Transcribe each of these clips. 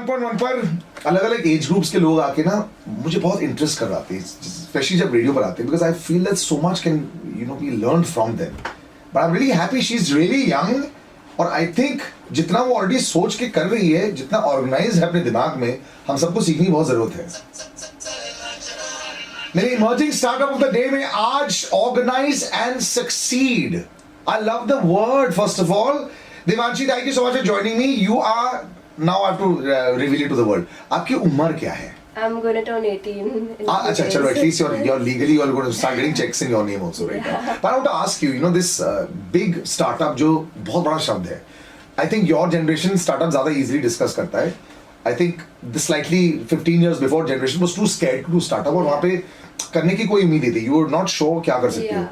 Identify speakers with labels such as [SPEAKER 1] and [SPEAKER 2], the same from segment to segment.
[SPEAKER 1] 101 पर अलग अलग एज ग्रुप्स के लोग आके ना मुझे बहुत इंटरेस्ट करवाते हैं, स्पेशली जब रेडियो पर आते हैं, because I feel that so much can be learn from them. But I am really happy she is really young. और आई थिंक जितना वो ऑलरेडी सोच के कर रही है, जितना ऑर्गेनाइज है अपने दिमाग में, हम सबको सीखने की बहुत जरूरत है. मेरे emerging startup of the day में आज organise and succeed. I love the word first of all. Devanshi, thank you so much for joining me. You are now I have to reveal it to the world. आपकी उम्र क्या है?
[SPEAKER 2] I'm going to turn 18 in
[SPEAKER 1] अच्छा, चलो, at least you're legally you're going to start getting checks in your name also, right? Yeah. But I want to ask you, this big startup जो बहुत बड़ा शब्द है. I think your generation startup ज़्यादा easily discuss करता है. I think the slightly 15 years before generation was too scared to do startup और वहाँ पे करने की कोई उम्मीद नहीं थी. You were not sure क्या कर सकते हो.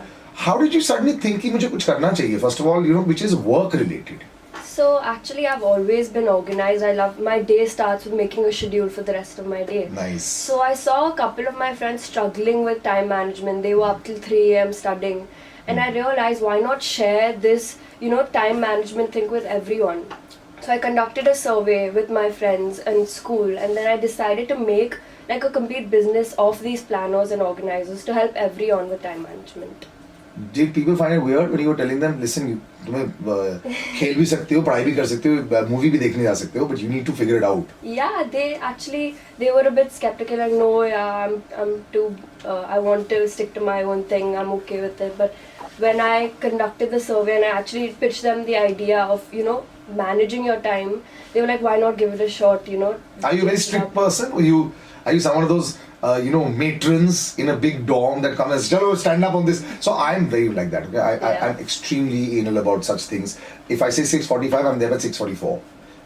[SPEAKER 1] How did you suddenly think कि मुझे कुछ करना चाहिए? First of all, which is work related.
[SPEAKER 2] So actually I've always been organized. I love, my day starts with making a schedule for the rest of my day.
[SPEAKER 1] Nice.
[SPEAKER 2] So I saw a couple of my friends struggling with time management. They were up till 3 a.m. studying. And I realized, why not share this, time management thing with everyone? So I conducted a survey with my friends in school, and then I decided to make like a complete business of these planners and organizers to help everyone with time management.
[SPEAKER 1] Did people find it weird when you were telling them, listen, तुम्हें खेल भी सकते हो, पढ़ाई भी कर सकते हो, मूवी भी देखने जा सकते हो, but you need to figure it out?
[SPEAKER 2] Yeah, they were a bit skeptical, like, no, yeah, I'm too, I want to stick to my own thing, I'm okay with it. But when I conducted the survey and I actually pitched them the idea of, managing your time, they were like, why not give it a shot,
[SPEAKER 1] Are you a very strict person? Are you someone of those matrons in a big dorm that come and say, stand up on this? So I'm very like that. Okay? I'm extremely anal about such things. If I say 6:45, I'm there at 6:44.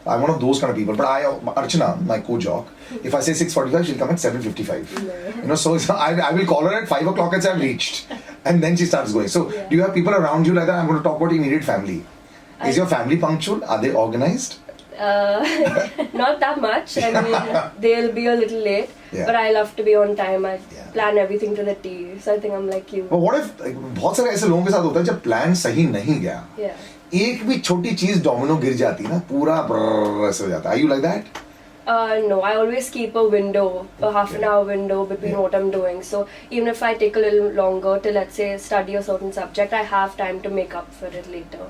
[SPEAKER 1] I'm one of those kind of people. But Archana, my co-jock, if I say 6:45, she'll come at 7:55. So I will call her at 5 o'clock and say I've reached. And then she starts going. So do you have people around you like that? I'm going to talk about immediate family. Is your family punctual? Are they organized?
[SPEAKER 2] Not that much. I mean, they'll be a little late, but I love to be on time. I plan everything to the T. So I think I'm like you.
[SPEAKER 1] But what if बहुत सारे ऐसे लोगों के साथ होता है जब plan सही नहीं गया, एक भी छोटी चीज डोमिनो गिर जाती है ना, पूरा ऐसे हो जाता है. Are you like that?
[SPEAKER 2] No, I always keep a window, a half an hour window between what I'm doing. So even if I take a little longer to, let's say, study a certain subject, I have time to make up for it later.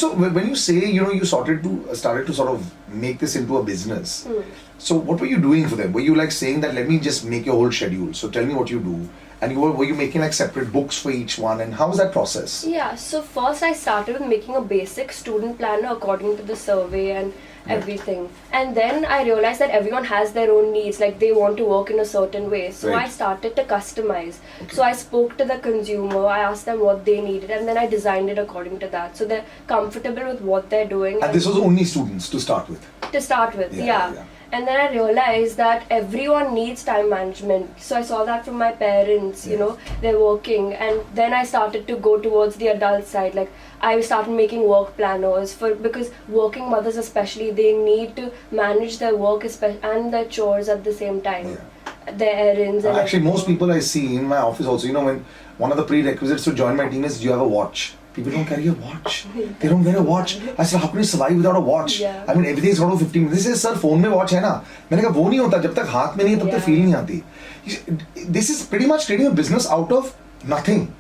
[SPEAKER 1] So when you say, you started to sort of make this into a business. So what were you doing for them? Were you like saying that, let me just make your whole schedule, so tell me what you do? And were you making like separate books for each one? And how was that process?
[SPEAKER 2] Yeah, so first I started with making a basic student planner according to the survey and everything. And then I realized that everyone has their own needs, like they want to work in a certain way. So I started to customize. So I spoke to the consumer, I asked them what they needed, and then I designed it according to that. So they're comfortable with what they're doing.
[SPEAKER 1] And this was only students to start with?
[SPEAKER 2] To start with, yeah. And then I realized that everyone needs time management. So I saw that from my parents, they're working. And then I started to go towards the adult side. Like I started making work planners because working mothers especially, they need to manage their work and their chores at the same time. Their errands. And
[SPEAKER 1] actually, most people I see in my office also, when one of the prerequisites to join my team is, do you have a watch? People don't carry a watch. They don't wear a watch. I said, how can you survive without a watch? I mean, everything's got to 15 minutes. This is, sir, phone में watch है ना. मैंने कहा वो नहीं होता जब तक हाथ में नहीं है तब तक feel नहीं आती. This is pretty much creating a business out of nothing.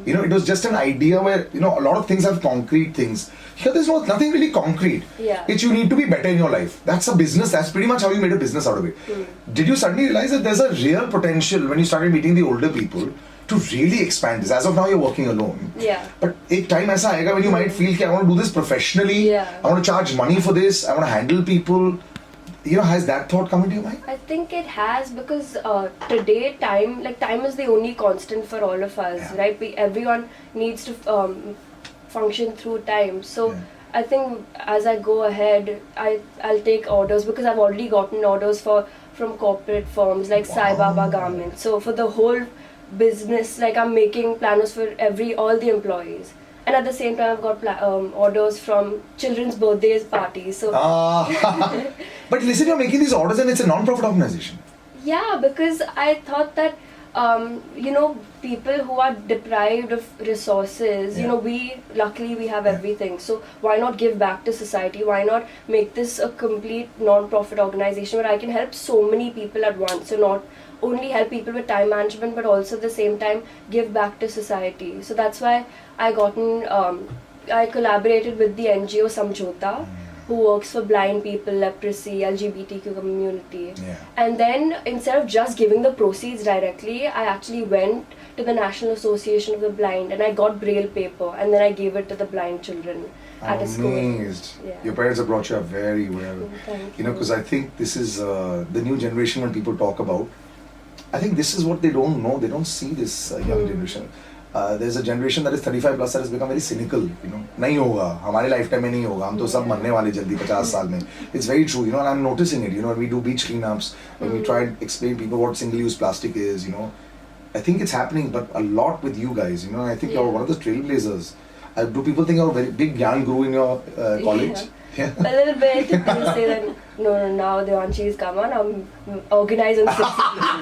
[SPEAKER 1] It was just an idea where a lot of things have concrete things. Here there's nothing really concrete. It's you need to be better in your life. That's a business. That's pretty much how you made a business out of it. Did you suddenly realize that there's a real potential when you started meeting the older people to really expand this? As of now, you're working alone. But एक time ऐसा आएगा when you might feel कि I want to do this professionally. I want to charge money for this. I want to handle people. Has that thought come into your mind?
[SPEAKER 2] I think it has, because today time is the only constant for all of us, right? Everyone needs to function through time. So I think as I go ahead, I'll take orders, because I've already gotten orders from corporate firms like Sai Baba Garments. So for the whole business, like I'm making planners for all the employees. And at the same time, I've got orders from children's birthdays parties. So,
[SPEAKER 1] but listen, you're making these orders and it's a non-profit organization.
[SPEAKER 2] Yeah, because I thought that People who are deprived of resources, luckily we have everything. So why not give back to society? Why not make this a complete non-profit organization where I can help so many people at once? So not only help people with time management, but also at the same time give back to society. So that's why I collaborated with the NGO Samjhota, who works for blind people, leprosy, LGBTQ community.
[SPEAKER 1] Yeah.
[SPEAKER 2] And then instead of just giving the proceeds directly, I actually went to the National Association of the Blind and I got braille paper and then I gave it to the blind children at a school.
[SPEAKER 1] Amazed.
[SPEAKER 2] Yeah.
[SPEAKER 1] Your parents have brought you up very well.
[SPEAKER 2] Thank
[SPEAKER 1] You know, because I think this is the new generation when people talk about. I think this is what they don't know. They don't see this young generation. There's a generation that is 35 plus that has become very cynical. नहीं होगा, हमारे lifetime में नहीं होगा, हम तो सब मरने वाले जल्दी 50 साल में. It's very true, and I'm noticing it. When we do beach cleanups, when we try and explain people what single-use plastic is, I think it's happening, but a lot with you guys. I think you're one of the trailblazers. Do people think you're a very big Gyan guru in your college?
[SPEAKER 2] Yeah. A little bit. People say that no, now Devanshi is come on, I'm Organise and Succeed.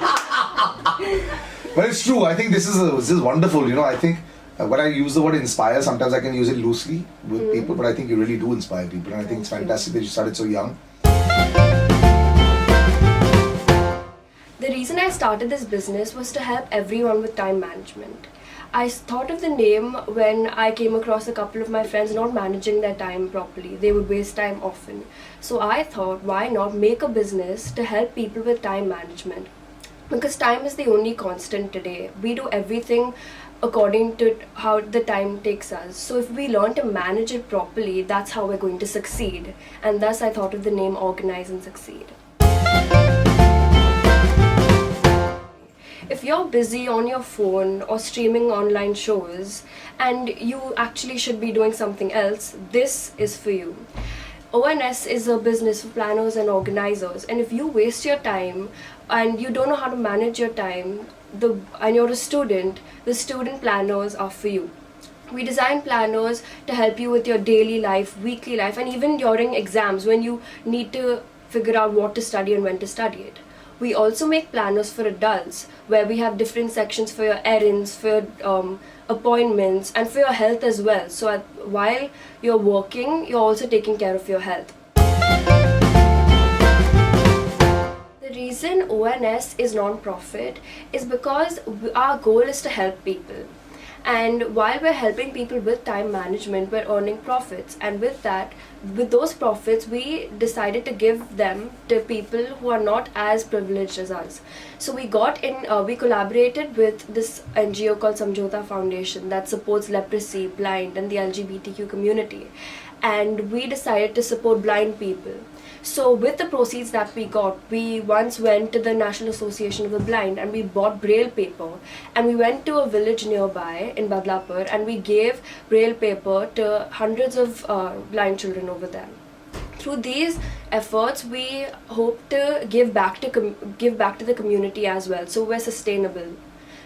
[SPEAKER 1] But it's true. I think this is wonderful. I think when I use the word inspire, sometimes I can use it loosely with people, but I think you really do inspire people, and I think it's fantastic that you started so young.
[SPEAKER 2] The reason I started this business was to help everyone with time management. I thought of the name when I came across a couple of my friends not managing their time properly. They would waste time often. So I thought, why not make a business to help people with time management? Because time is the only constant today. We do everything according to how the time takes us. So if we learn to manage it properly, that's how we're going to succeed. And thus I thought of the name Organise and Succeed. If you're busy on your phone or streaming online shows and you actually should be doing something else, this is for you. ONS is a business for planners and organisers, and if you waste your time and you don't know how to manage your time, and you're a student, the student planners are for you. We design planners to help you with your daily life, weekly life, and even during exams when you need to figure out what to study and when to study it. We also make planners for adults where we have different sections for your errands, for your appointments, and for your health as well. So while you're working, you're also taking care of your health. The reason ONS is non-profit is because our goal is to help people. And while we're helping people with time management, we're earning profits. And with those profits, we decided to give them to people who are not as privileged as us. So we collaborated with this NGO called Samjhota Foundation that supports leprosy, blind, and the LGBTQ community. And we decided to support blind people. So with the proceeds that we got, we once went to the National Association of the Blind and we bought braille paper, and we went to a village nearby in Badlapur and we gave braille paper to hundreds of blind children over there. Through these efforts, we hope to give back to the community as well. So we're sustainable.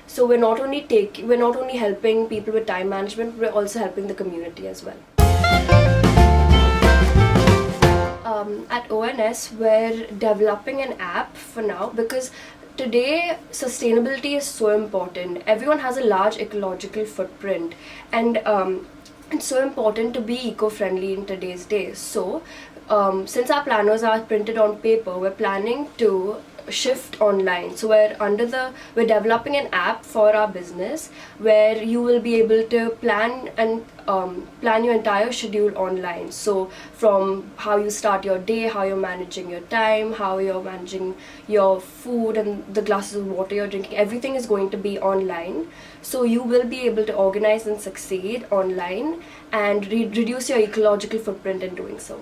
[SPEAKER 2] So we're not only helping people with time management, we're also helping the community as well. At ONS, we're developing an app for now because today sustainability is so important. Everyone has a large ecological footprint, and it's so important to be eco-friendly in today's days. So since our planners are printed on paper, we're planning to shift online. So we're developing an app for our business where you will be able to plan your entire schedule online. So from how you start your day, how you're managing your time, how you're managing your food and the glasses of water you're drinking, everything is going to be online. So you will be able to organize and succeed online and reduce your ecological footprint in doing so.